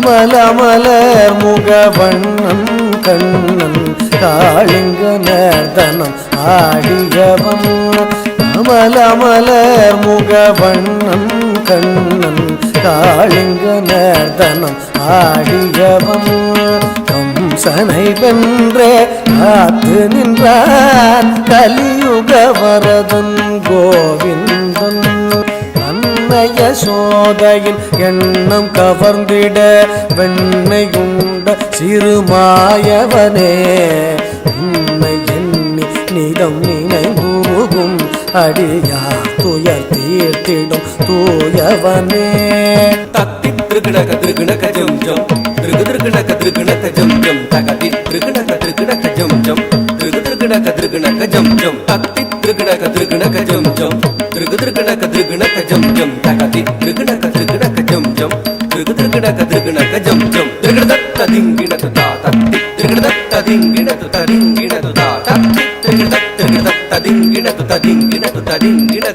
அமலமலர் முகவண்ணன் கண்ணன் காளிங்க நர்தனம் ஆடியவன் அமலமலர் முகவண்ணன் கண்ணன் காளிங்க நர்தனம் ஆடியவன் கம்சனை வென்றே காத்து நின்றான் கலியுக வரதன் கோவிந்தன் அன்னைய சோதையின் எண்ணம் கவர்ந்திட வெண்ணையுண்ட சிறுமாயவனே என்னை எண்ணி நிதம் நினைவுகும் அடியா துயர் தீர்த்திடும் தூயவனே தத்தி திருகிணக திருகிணக ஜம் ஜம் திருகிணக திருகிணக ஜம் ஜம் தகதி திருகிணக திருகிணக ஜம் ஜம் திருகிணக திருகிணக ஜம் ஜம் தத்தி திருகிணக திருகிணக ஜம் ஜம் திருகிணக திருகிணக ஜம் ஜம் தகதி திருகிணக திருகிணக ஜம் ஜம் திருகிணக திருகிணக ஜம் ஜம் திருகிணத திங்கிணது தா தத்தி திருகிணத திங்கிணது தரிங்கிணது தா தத்தி திருகிணத திங்கிணது ததிங்கிணது ததிங்கிணது